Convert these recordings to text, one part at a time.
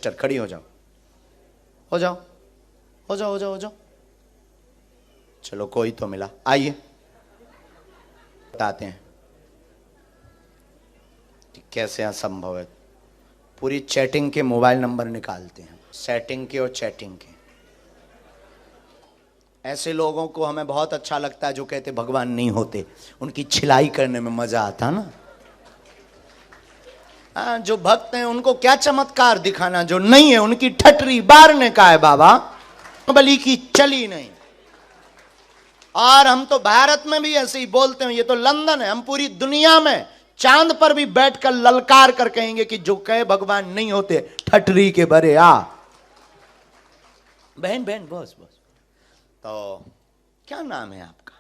Sister खड़ी हो जाओ, हो जाओ, हो जाओ, हो जाओ, हो जाओ। चलो कोई तो मिला, आइए बताते हैं कि कैसे असंभव है। पूरी चैटिंग के मोबाइल नंबर निकालते हैं, सेटिंग के और चैटिंग के। ऐसे लोगों को हमें बहुत अच्छा लगता है जो कहते भगवान नहीं होते, उनकी छिलाई करने में मजा आता ना। जो भक्त हैं उनको क्या चमत्कार दिखाना, जो नहीं है उनकी ठटरी बारने का है बाबा, बली की चली नहीं। और हम तो भारत में भी ऐसे ही बोलते हैं, ये तो लंदन है, हम पूरी दुनिया में चांद पर भी बैठकर ललकार कर कहेंगे कि जो कहे भगवान नहीं होते ठटरी के भरे आ। बहन बहन बस बस, तो क्या नाम है आपका?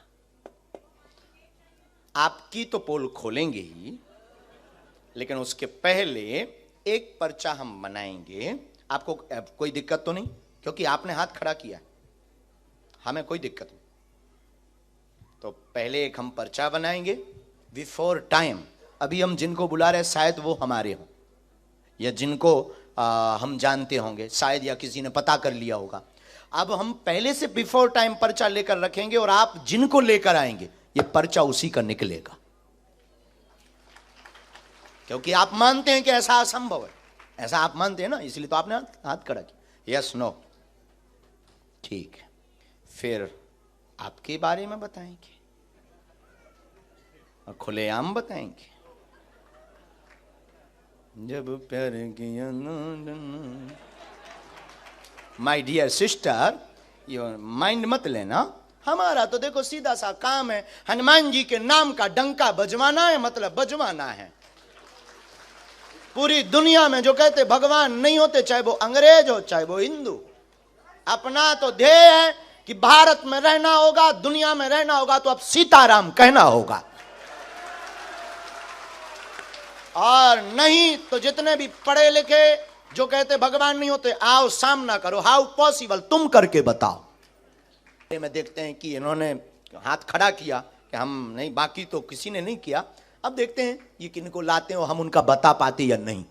आपकी तो पोल खोलेंगे ही, लेकिन उसके पहले एक पर्चा हम बनाएंगे। आपको कोई दिक्कत तो नहीं, क्योंकि आपने हाथ खड़ा किया, हमें कोई दिक्कत नहीं। तो पहले एक हम पर्चा बनाएंगे बिफोर टाइम। अभी हम जिनको बुला रहे हैं शायद वो हमारे हों, या जिनको हम जानते होंगे शायद, या किसी ने पता कर लिया होगा। अब हम पहले से बिफोर टाइम पर्चा लेकर रखेंगे, और आप जिनको लेकर आएंगे ये पर्चा उसी का निकलेगा, क्योंकि आप मानते हैं कि ऐसा असंभव है। ऐसा आप मानते हैं ना, इसलिए तो आपने हाथ खड़ा किया। यस नो, ठीक है। फिर आपके बारे में बताएंगे और खुलेआम बताएंगे। जब प्यार किया माय डियर सिस्टर, ये माइंड मत लेना। हमारा तो देखो सीधा सा काम है, हनुमान जी के नाम का डंका बजवाना है, मतलब बजवाना है। पूरी दुनिया में जो कहते भगवान नहीं होते, चाहे वो अंग्रेज हो चाहे वो हिंदू, अपना तो ध्येय है कि भारत में रहना होगा, दुनिया में रहना होगा, तो अब सीताराम कहना होगा। और नहीं तो जितने भी पढ़े लिखे जो कहते भगवान नहीं होते, आओ सामना करो, हाउ पॉसिबल, तुम करके बताओ। में देखते हैं कि इन्होंने हाथ खड़ा किया कि हम नहीं, बाकी तो किसी ने नहीं किया। अब देखते हैं ये किनको लाते हो, हम उनका बता पाते या नहीं,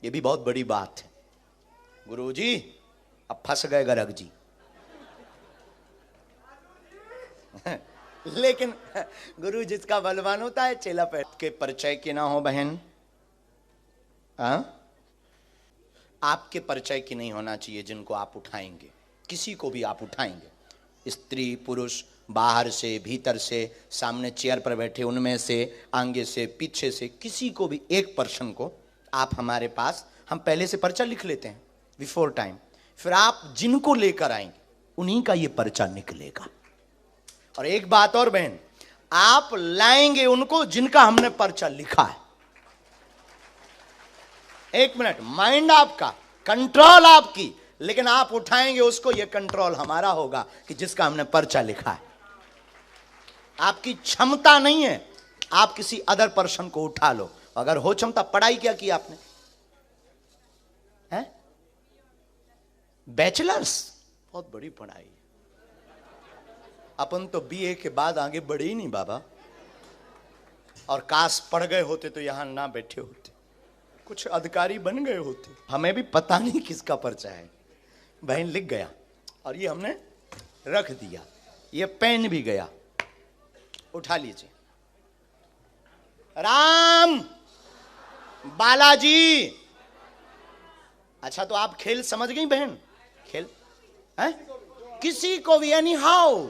ये भी बहुत बड़ी बात है। गुरुजी अब फंस गए गर्ग जी। लेकिन गुरु जिसका बलवान होता है चेला पे के परिचय के ना हो बहन, आपके परिचय की नहीं होना चाहिए जिनको आप उठाएंगे। किसी को भी आप उठाएंगे, स्त्री पुरुष, बाहर से भीतर से, सामने चेयर पर बैठे उनमें से, आगे से पीछे से, किसी को भी एक पर्सन को आप हमारे पास, हम पहले से पर्चा लिख लेते हैं बिफोर टाइम। फिर आप जिनको लेकर आएंगे उन्हीं का ये पर्चा निकलेगा। और एक बात और बहन, आप लाएंगे उनको जिनका हमने पर्चा लिखा है। एक मिनट, माइंड आपका, कंट्रोल आपकी, लेकिन आप उठाएंगे उसको, यह कंट्रोल हमारा होगा कि जिसका हमने पर्चा लिखा है। आपकी क्षमता नहीं है, आप किसी अदर पर्सन को उठा लो। अगर हो क्षमता, पढ़ाई क्या की आपने? है बैचलर्स, बहुत बड़ी पढ़ाई। अपन तो बीए के बाद आगे बढ़े ही नहीं बाबा, और काश पढ़ गए होते तो यहां ना बैठे होते, कुछ अधिकारी बन गए होते। हमें भी पता नहीं किसका पर्चा है, बहन लिख गया और ये हमने रख दिया, ये पेन भी गया, उठा लीजिए। राम बालाजी। अच्छा तो आप खेल समझ गई बहन? खेल है किसी को भी, एनी हाउ,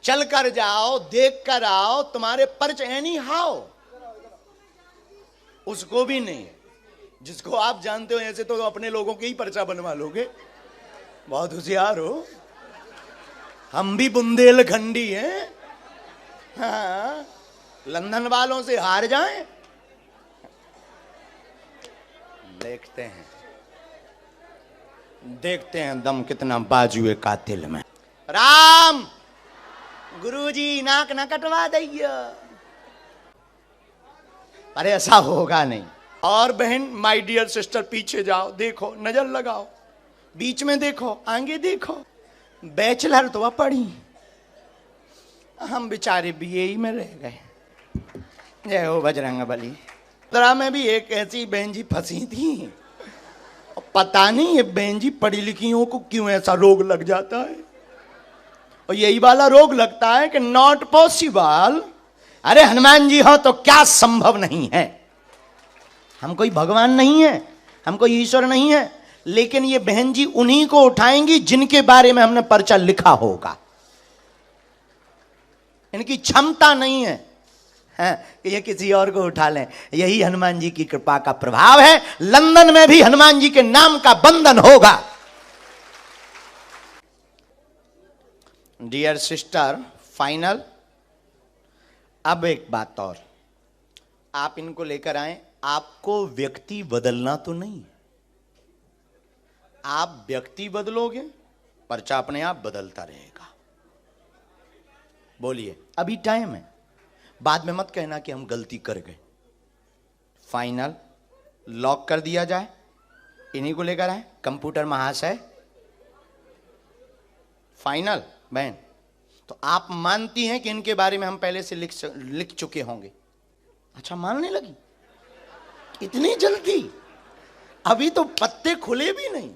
चल कर जाओ, देख कर आओ, तुम्हारे पर्च एनी हाउ। उसको भी नहीं, जिसको आप जानते हो ऐसे तो अपने लोगों के ही पर्चा बनवा लोगे, बहुत होशियार हो। हम भी बुंदेलखंडी हैं, हाँ, लंदन वालों से हार जाएं। देखते हैं, देखते हैं दम कितना बाजुए कातिल में। राम गुरुजी नाक ना कटवा दइए, अरे ऐसा होगा नहीं। और बहन माय डियर सिस्टर, पीछे जाओ, देखो, नजर लगाओ, बीच में देखो, आगे देखो। बैचलर तो पढ़ी, हम बेचारे बीए में रह गए। जय हो बजरंग बली। तरह में भी एक ऐसी बहन जी फंसी थी, पता नहीं ये बहन जी पढ़ी लिखियों को क्यों ऐसा रोग लग जाता है, और यही वाला रोग लगता है कि नॉट पॉसिबल। अरे हनुमान जी हो तो क्या संभव नहीं है। हम कोई भगवान नहीं है, हम कोई ईश्वर नहीं है, लेकिन ये बहन जी उन्हीं को उठाएंगी जिनके बारे में हमने पर्चा लिखा होगा। इनकी क्षमता नहीं है कि ये किसी और को उठा लें। यही हनुमान जी की कृपा का प्रभाव है। लंदन में भी हनुमान जी के नाम का बंधन होगा। Dear sister, final. अब एक बात और, आप इनको लेकर आए, आपको व्यक्ति बदलना तो नहीं। आप व्यक्ति बदलोगे, पर्चा अपने आप बदलता रहेगा। बोलिए, अभी टाइम है, बाद में मत कहना कि हम गलती कर गए। फाइनल लॉक कर दिया जाए, इन्हीं को लेकर आए कंप्यूटर महाशय। फाइनल बहन, तो आप मानती हैं कि इनके बारे में हम पहले से लिख चुके होंगे। अच्छा, मानने लगी इतनी जल्दी? अभी तो पत्ते खुले भी नहीं,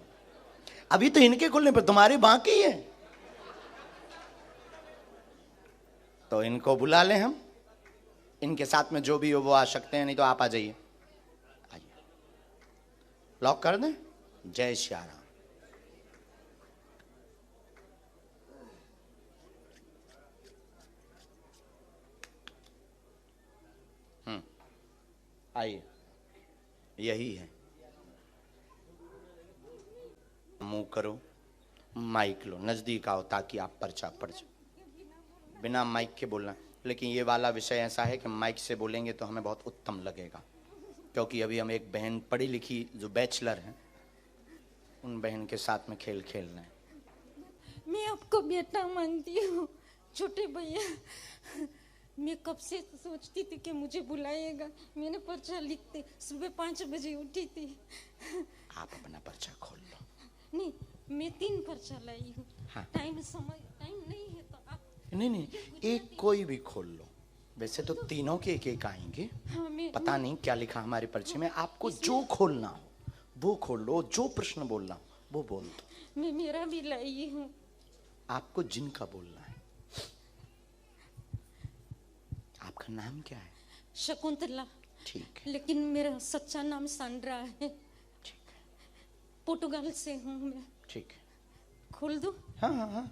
अभी तो इनके खुलने पर तुम्हारे बाकी है। तो इनको बुला लें हम, इनके साथ में जो भी हो वो आ सकते हैं, नहीं तो आप आ जाइए। आइए, लॉक कर दें। जय श्री राम। आइए, यही है। मुंह करो, माइक लो, नजदीक आओ ताकि आप पर्चा पढ़ जाओ। बिना माइक के बोलना, लेकिन ये वाला विषय ऐसा है कि माइक से बोलेंगे तो हमें बहुत उत्तम लगेगा, क्योंकि अभी हम एक बहन पढ़ी लिखी जो बैचलर हैं, उन बहन के साथ में खेल खेलना है। मैं आपको बेटा मानती हूँ छोटे भैया। मैं कब से सोचती थी कि मुझे बुलाएगा। मैंने पर्चा लिखते सुबह 5 बजे उठी थी। आप अपना पर्चा खोल लो। नहीं, मैं 3 पर्चा लाई हूँ। हाँ। टाइम नहीं है तो आप नहीं, एक कोई भी खोल लो। वैसे तो तीनों के एक आएंगे। हाँ, पता नहीं क्या लिखा हमारे पर्चे में। आपको जो खोलना हो वो खोल लो, जो प्रश्न बोलना हो वो बोल दो। मैं मेरा भी लाई हूँ। आपको जिनका बोलना है। आपका नाम क्या है? शकुंतला। ठीक है। लेकिन मेरा सच्चा नाम सांड्रा है। ठीक है। पोर्टुगाल से हूँ मैं। ठीक है। खोल दो। हाँ हाँ हाँ।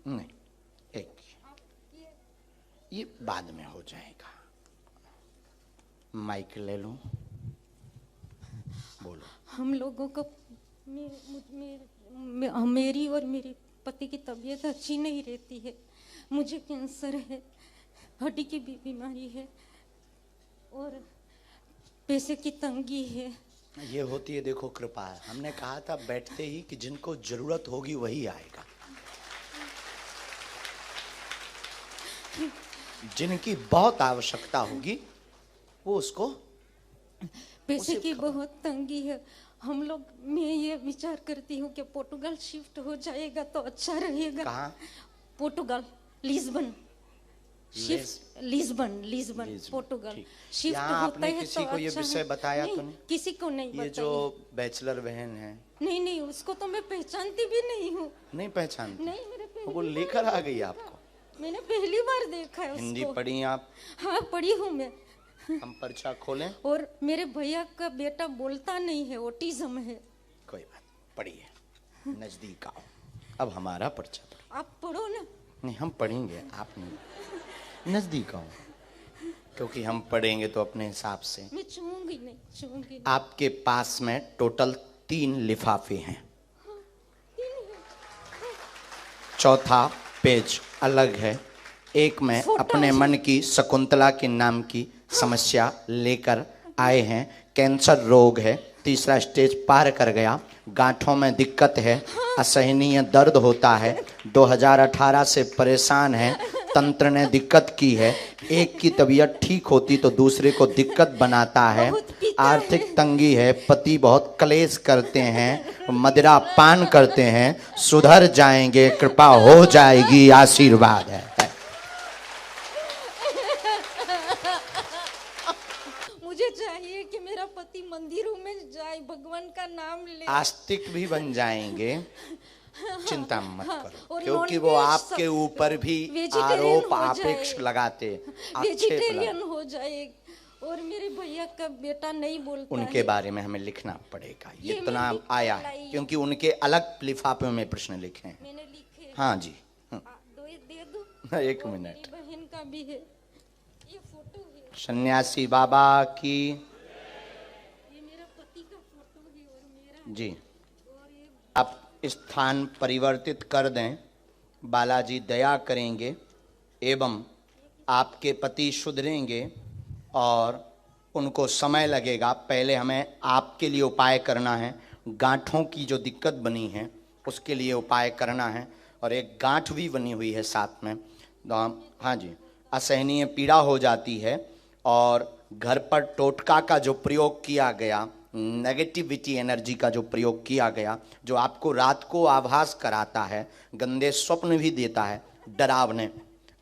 नहीं, एक ये बाद में हो जाएगा। माइक ले लो, बोलो। हम लोगों को मेरी और मेरे पति की तबीयत अच्छी नहीं रहती है। मुझे कैंसर है, हड्डी की भी बीमारी है और पैसे की तंगी है। ये होती है, देखो कृपा है। हमने कहा था बैठते ही कि जिनको जरूरत होगी वही आएगा। जिनकी बहुत आवश्यकता होगी वो उसको। पैसे की बहुत तंगी है। हम लोग, मैं ये विचार करती हूँ कि पोर्टुगाल शिफ्ट हो जाएगा तो अच्छा रहेगा। कहाँ? पोर्टुगाल, लिस्बन। लिस्बन पोर्टुगाल शिफ्ट होता है किसी तो को ये अच्छा विषय है। बताया नहीं, तो नहीं? किसी को नहीं ये बताया। जो बैचलर बहन है, नहीं, उसको तो मैं पहचानती भी नहीं हूँ। नहीं पहचानती? नहीं, मेरे पहली वो बार लेकर आ गई आपको? मैंने पहली बार देखा है हिंदी उसको। पढ़ी आप? हाँ, पढ़ी हूँ मैं। हम पर्चा खोलें? और मेरे भैया का बेटा बोलता नहीं है, ऑटिज्म है। कोई बात, पढ़िए, नजदीक आओ। अब हमारा पर्चा पढ़ो। आप पढ़ो ना। नहीं, हम पढ़ेंगे, आप नहीं। नजदीक आओ, क्योंकि हम पढ़ेंगे तो अपने हिसाब से। मैं छूंगी नहीं। आपके पास में टोटल 3 लिफाफे हैं। चौथा पेज अलग है। एक में अपने मन की शकुंतला के नाम की समस्या लेकर आए हैं। कैंसर रोग है, 3रा स्टेज पार कर गया। गांठों में दिक्कत है, असहनीय दर्द होता है, 2018 से परेशान है, तंत्र ने दिक्कत की है। एक की तबीयत ठीक होती तो दूसरे को दिक्कत बनाता है। आर्थिक तंगी है, पति बहुत क्लेश करते हैं, मदिरा पान करते हैं, सुधर जाएंगे, कृपा हो जाएगी, आशीर्वाद है। मुझे चाहिए कि मेरा पति मंदिरों में जाए, भगवान का नाम ले, आस्तिक भी बन जाएंगे, चिंता मत करो, और क्योंकि नॉन वो वेज आपके ऊपर भी वेजिटेरियन आरोप हो आपेक्ष जाए। लगाते, आक्षेप वेजिटेरियन लगाते। हो जाए। और मेरे भैया का बेटा नहीं बोलता उनके है। बारे में हमें लिखना पड़ेगा, ये इतना मैं लिख आया लाई। है, क्योंकि उनके अलग लिफाफे में प्रश्न लिखे हैं। मैंने लिखे। हाँ जी, दे दो। एक और मिनट। मेरी बहन का भी है, ये फोटो है, सन्यासी बाबा की ये मेरा पति का फोटो है और मेरा, जी। और ये आप स्थान परिवर्तित कर दें, बालाजी दया करेंगे एवं आपके पति सुधरेंगे और उनको समय लगेगा। पहले हमें आपके लिए उपाय करना है, गांठों की जो दिक्कत बनी है उसके लिए उपाय करना है, और एक गांठ भी बनी हुई है साथ में। हाँ जी, असहनीय पीड़ा हो जाती है, और घर पर टोटका का जो प्रयोग किया गया, नेगेटिविटी एनर्जी का जो प्रयोग किया गया, जो आपको रात को आभास कराता है, गंदे स्वप्न भी देता है, डरावने,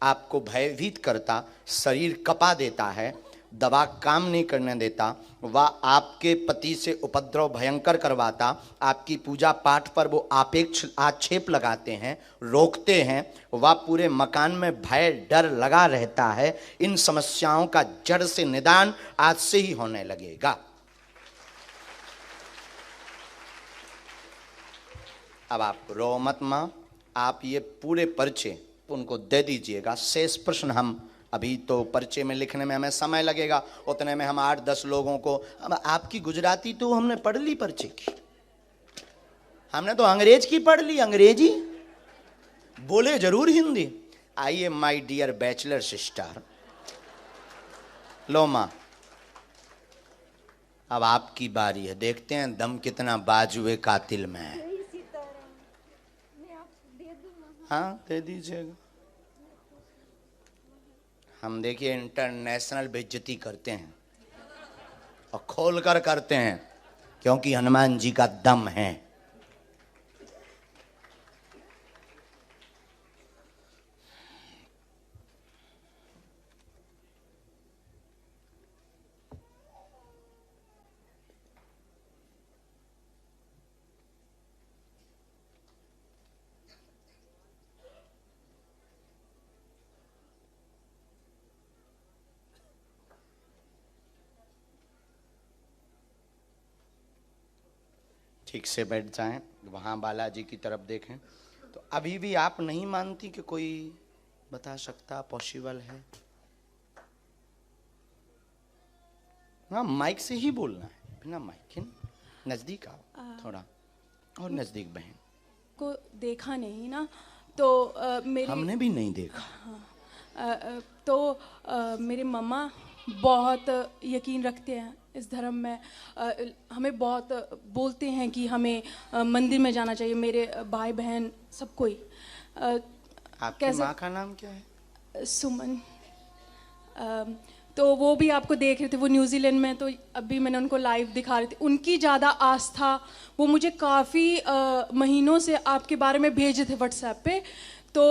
आपको भयभीत करता, शरीर कपा देता है, दवा काम नहीं करने देता, वह आपके पति से उपद्रव भयंकर करवाता, आपकी पूजा पाठ पर वो आपेक्ष आक्षेप लगाते हैं, रोकते हैं, वह पूरे मकान में भय डर लगा रहता है। इन समस्याओं का जड़ से निदान आज से ही होने लगेगा। अब आप रो मत माँ, आप ये पूरे पर्चे उनको दे दीजिएगा। शेष प्रश्न हम अभी तो पर्चे में लिखने में हमें समय लगेगा, उतने में हम 8-10 लोगों को, अब आपकी गुजराती तो हमने पढ़ ली पर्चे की, हमने तो अंग्रेज की पढ़ ली, अंग्रेजी बोले जरूर हिंदी। आइए माय डियर बैचलर सिस्टर, लो माँ अब आपकी बारी है, देखते हैं दम कितना बाजुए कातिल में है। हाँ दे दीजिएगा। हम देखिए इंटरनेशनल बेइज्जती करते हैं और खोल कर करते हैं, क्योंकि हनुमान जी का दम है। ठीक से बैठ जाएं, वहाँ बालाजी की तरफ देखें। तो अभी भी आप नहीं मानती कि कोई बता सकता पॉसिबल है? हाँ माइक से ही बोलना है, बिना माइक के। नज़दीक आओ थोड़ा, और नज़दीक बहन को देखा नहीं ना, तो मेरे हमने भी नहीं देखा। तो मेरे मम्मा बहुत यकीन रखते हैं इस धर्म में, हमें बहुत बोलते हैं कि हमें मंदिर में जाना चाहिए, मेरे भाई बहन सब कोई। आपकी माँ का नाम क्या है? सुमन। तो वो भी आपको देख रहे थे, वो न्यूजीलैंड में, तो अभी मैंने उनको लाइव दिखा रही थी। उनकी ज़्यादा आस्था, वो मुझे काफ़ी महीनों से आपके बारे में भेजे थे व्हाट्सएप पे। तो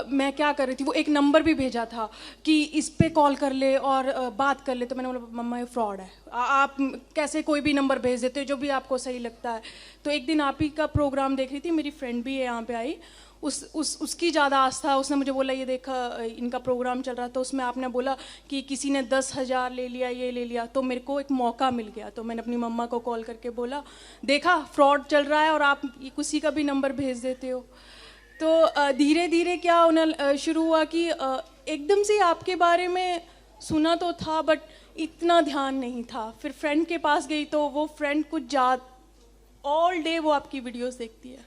मैं क्या कर रही थी, वो एक नंबर भी भेजा था कि इस पे कॉल कर ले और बात कर ले। तो मैंने बोला मम्मा ये फ्रॉड है, आप कैसे कोई भी नंबर भेज देते हो जो भी आपको सही लगता है। तो एक दिन आप ही का प्रोग्राम देख रही थी, मेरी फ्रेंड भी है यहाँ पे आई, उसकी ज़्यादा आस्था, उसने मुझे बोला ये देखा इनका प्रोग्राम चल रहा था, उसमें आपने बोला कि किसी ने 10,000 ले लिया, ये ले लिया। तो मेरे को एक मौका मिल गया, तो मैंने अपनी मम्मा को कॉल करके बोला देखा फ्रॉड चल रहा है और आप किसी का भी नंबर भेज देते हो। तो धीरे धीरे क्या होना शुरू हुआ कि एकदम से आपके बारे में सुना तो था बट इतना ध्यान नहीं था। फिर फ्रेंड के पास गई तो वो फ्रेंड कुछ ऑल डे वो आपकी वीडियोस देखती है,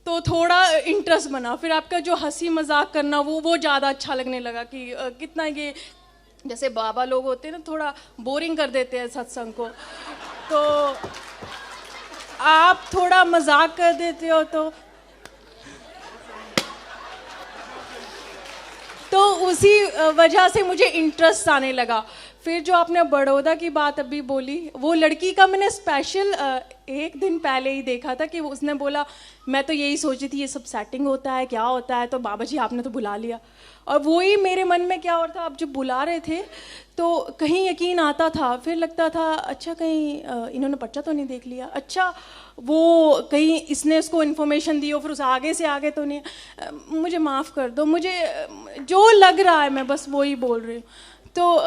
तो थोड़ा इंटरेस्ट बना। फिर आपका जो हंसी मजाक करना वो ज़्यादा अच्छा लगने लगा कि कितना ये जैसे बाबा लोग होते हैं ना, थोड़ा बोरिंग कर देते हैं सत्संग को, तो आप थोड़ा मजाक कर देते हो, तो उसी वजह से मुझे इंटरेस्ट आने लगा। फिर जो आपने बड़ौदा की बात अभी बोली, वो लड़की का मैंने स्पेशल एक दिन पहले ही देखा था कि उसने बोला मैं तो यही सोची थी ये सब सेटिंग होता है क्या होता है, तो बाबा जी आपने तो बुला लिया। और वही मेरे मन में क्या और था, आप जब बुला रहे थे तो कहीं यकीन आता था, फिर लगता था अच्छा कहीं इन्होंने पर्चा तो नहीं देख लिया, अच्छा वो कहीं इसने उसको इन्फॉर्मेशन दी हो फिर उस आगे से आगे तो नहीं। मुझे माफ़ कर दो, मुझे जो लग रहा है मैं बस वही बोल रही हूँ। तो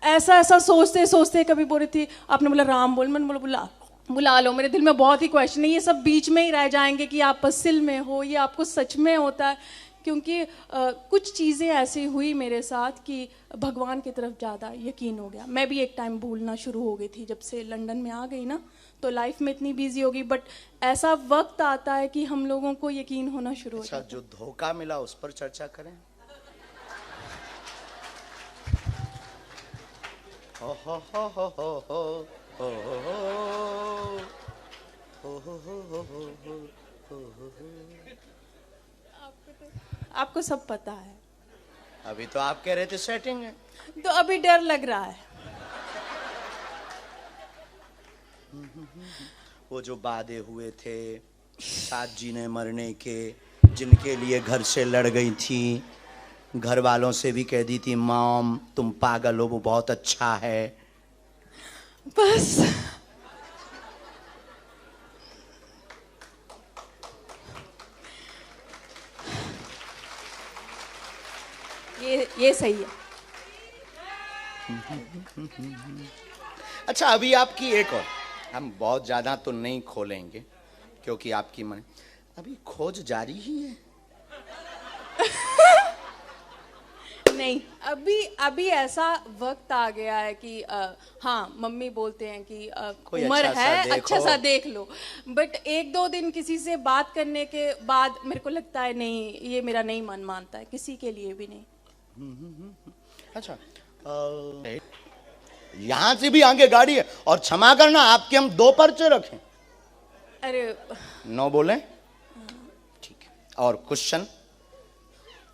ऐसा ऐसा सोचते सोचते कभी बोल रही थी, आपने बोला राम बोल, मैंने बोला बुला लो। मेरे दिल में बहुत ही क्वेश्चन है, ये सब बीच में ही रह जाएंगे कि आप पसिल में हो, ये आपको सच में होता है। क्योंकि कुछ चीज़ें ऐसी हुई मेरे साथ कि भगवान की तरफ ज़्यादा यकीन हो गया। मैं भी एक टाइम भूलना शुरू हो गई थी, जब से लंदन में आ गई ना तो लाइफ में इतनी बिजी हो गई, बट ऐसा वक्त आता है कि हम लोगों को यकीन होना शुरू हो जाता है। जो धोखा मिला उस पर चर्चा करें। हो हो हो हो हो हो हो हो हो हो हो। आपको सब पता है। अभी तो आप कह रहे थे सेटिंग है, तो अभी डर लग रहा है। वो जो वादे हुए थे साथ जीने मरने के, जिनके लिए घर से लड़ गई थी, घर वालों से भी कह दी थी मॉम तुम पागल हो, वो बहुत अच्छा है। बस ये सही है। अच्छा अभी आपकी एक और, हम बहुत ज्यादा तो नहीं खोलेंगे क्योंकि आपकी मन, अभी खोज जारी ही है। नहीं, अभी ऐसा वक्त आ गया है कि हाँ मम्मी बोलते हैं कि उम्र है अच्छा सा देख लो, बट एक दो दिन किसी से बात करने के बाद मेरे को लगता है नहीं, ये मेरा नहीं मन मानता है, किसी के लिए भी नहीं। अच्छा यहाँ से भी आगे गाड़ी है, और क्षमा करना आपके हम 2 पर्चे रखें। अरे 9 बोले ठीक है। और क्वेश्चन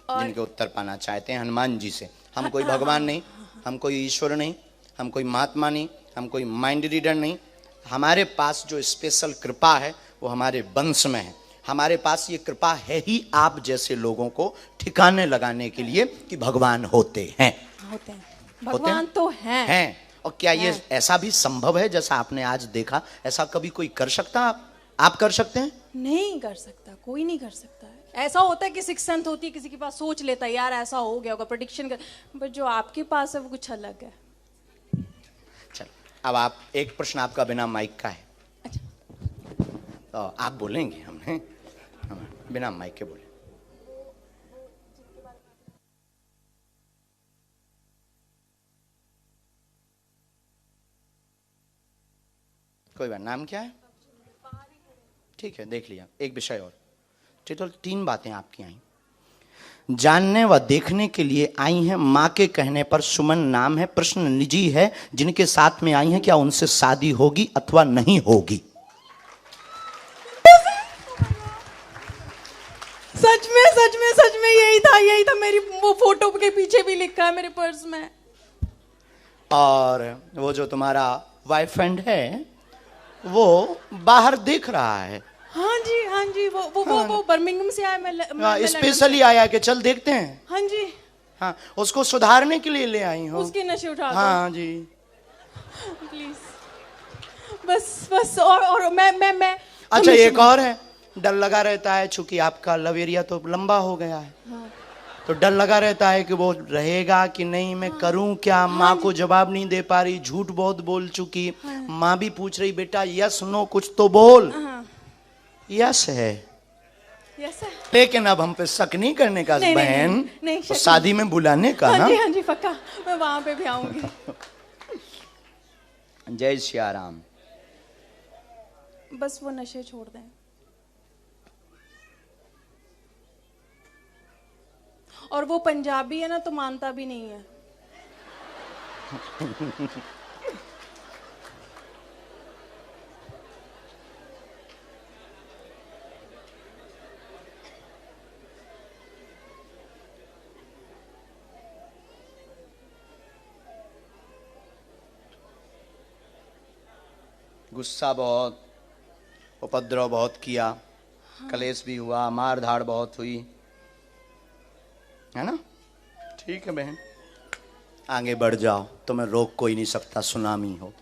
जिनके उत्तर पाना चाहते हैं हनुमान जी से। हम कोई भगवान नहीं, हम कोई ईश्वर नहीं, हम कोई महात्मा नहीं, हम कोई माइंड रीडर नहीं। हमारे पास जो स्पेशल कृपा है वो हमारे वंश में है। हमारे पास ये कृपा है ही आप जैसे लोगों को ठिकाने लगाने के लिए कि भगवान होते हैं। होते हैं, भगवान तो हैं। और क्या ये ऐसा भी संभव है जैसा आपने आज देखा, ऐसा कभी कोई कर सकता? आप कर सकते हैं? नहीं कर सकता, कोई नहीं कर सकता है। ऐसा होता है कि सिक्स सेंथ होती है, किसी के पास सोच लेता है यार ऐसा हो गया होगा, प्रेडिक्शन कर, बट जो आपके पास है वो कुछ अलग है। चल अब आप, एक प्रश्न आपका बिना माइक का है। अच्छा तो आप बोलेंगे, हमने बिना माइक के बोले। कोई बात, नाम क्या है? ठीक है, देख लिया। एक विषय और, टोटल 3 बातें आपकी आई। जानने व देखने के लिए आई हैं, माँ के कहने पर सुमन नाम है, प्रश्न निजी है, जिनके साथ में आई हैं क्या उनसे शादी होगी अथवा नहीं होगी? सच में यही था मेरी वो फोटो के पीछे भी लिखा है मेरे पर्स में। और वो जो तुम्हारा बॉयफ्रेंड है वो बाहर देख रहा है। हाँ जी वो बर्मिंघम से आया, मैं स्पेशली आया कि चल देखते हैं। हाँ जी, हाँ उसको सुधारने के लिए ले आई हो। उसके नशे उठा दो। हाँ जी प्लीज, बस और मैं अच्छा एक और है, डर लगा रहता है चूंकि आपका लव एरिया तो लंबा हो गया है। हाँ। तो डर लगा रहता है कि वो रहेगा कि नहीं, मैं करूं क्या। माँ को जवाब नहीं दे पा रही, झूठ बहुत बोल चुकी। माँ भी पूछ रही बेटा यस नो कुछ तो बोल। यस है, लेकिन अब हम पे शक नहीं करने का बहन, तो शादी में बुलाने का ना। हाँ जी पक्का, मैं वहां पे भी आऊंगी। जय सिया राम। बस वो नशे छोड़ दें। और वो पंजाबी है ना तो मानता भी नहीं है। गुस्सा बहुत, उपद्रव बहुत किया, कलेश भी हुआ, मार धाड़ बहुत हुई, है ना? ठीक है बहन, आगे बढ़ जाओ, तुम्हें रोक कोई नहीं सकता, सुनामी हो।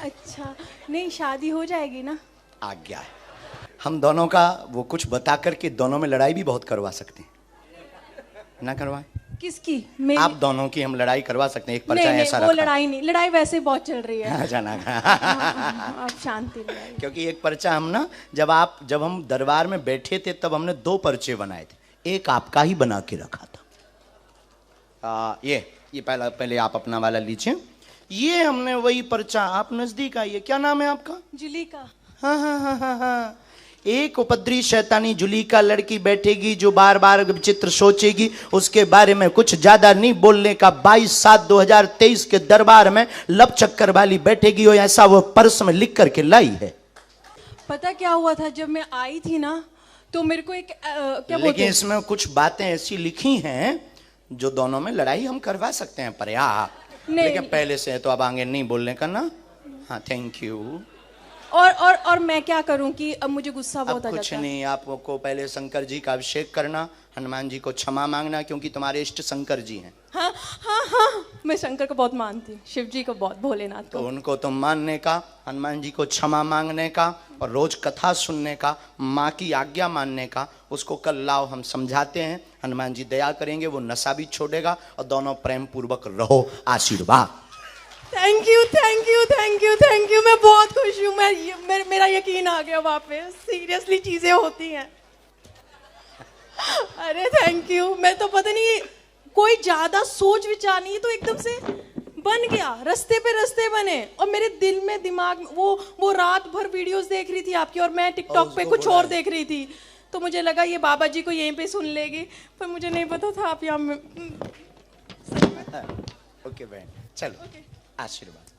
अच्छा, नहीं शादी हो जाएगी ना? आज्ञा है। हम दोनों का वो कुछ बता करके दोनों में लड़ाई भी बहुत करवा सकते हैं, ना करवाएं? किसकी? मेरी? आप दोनों की हम लड़ाई करवा सकते हैं, एक पर्चा नहीं, ऐसा नहीं, वो रखा। लड़ाई नहीं, लड़ाई वैसे ही बहुत चल रही है। जाना आप शांति रहिए। क्योंकि एक पर्चा हम ना, जब हम दरबार में बैठे थे तब हमने 2 पर्चे बनाए थे, एक आपका ही बना के रखा था। ये पहले आप अपना वाला लीजिए। ये हमने वही पर्चा, आप नजदीक आइए, क्या नाम है आपका? जुलीका। हाँ। एक उपद्री शैतानी जुलीका लड़की बैठेगी जो बार बार विचित्र सोचेगी, उसके बारे में कुछ ज्यादा नहीं बोलने का। 22/7/2023 के दरबार में लब चक्कर वाली बैठेगी, और ऐसा वो पर्स में लिख करके लाई है। पता क्या हुआ था, जब मैं आई थी ना तो मेरे को एक क्या बोलते लेकिन हैं? इसमें कुछ बातें ऐसी लिखी हैं जो दोनों में लड़ाई हम करवा सकते हैं पर्याप्त। नहीं। लेकिन पहले से तो अब आगे नहीं बोलने का ना। हाँ, थैंक यू। और मैं क्या करूं कि अब मुझे गुस्सा अब बहुत आ कुछ जाता है। नहीं, आपको पहले शंकर जी का अभिषेक करना, हनुमान जी को क्षमा मांगना, क्योंकि तुम्हारे इष्ट शंकर जी हैं। हाँ, मैं शंकर को बहुत मानती हूँ, शिव जी को बहुत, भोलेनाथ तो को। उनको तुम मानने का, हनुमान जी को क्षमा मांगने का, और रोज कथा सुनने का, माँ की आज्ञा मानने का। उसको कल लाओ, हम समझाते हैं, हनुमान जी दया करेंगे, वो नशा भी छोड़ेगा, और दोनों प्रेम पूर्वक रहो। आशीर्वाद। Thank you, thank you, thank you, thank you. मैं बहुत खुश हूँ, मेरा यकीन आ गया वापस। सीरियसली चीजें होती हैं। अरे थैंक यू। मैं तो पता नहीं, कोई ज्यादा सोच विचार नहीं, तो एकदम से बन गया, रास्ते पे रास्ते बने। और मेरे दिल में, दिमाग में वो रात भर वीडियोस देख रही थी आपकी, और मैं टिकटॉक पे कुछ और देख रही थी। तो मुझे लगा ये बाबा जी को यहीं पे सुन लेगी, पर मुझे नहीं पता था आप यहाँ में। ओके बहन, चलो। आशीर्वाद।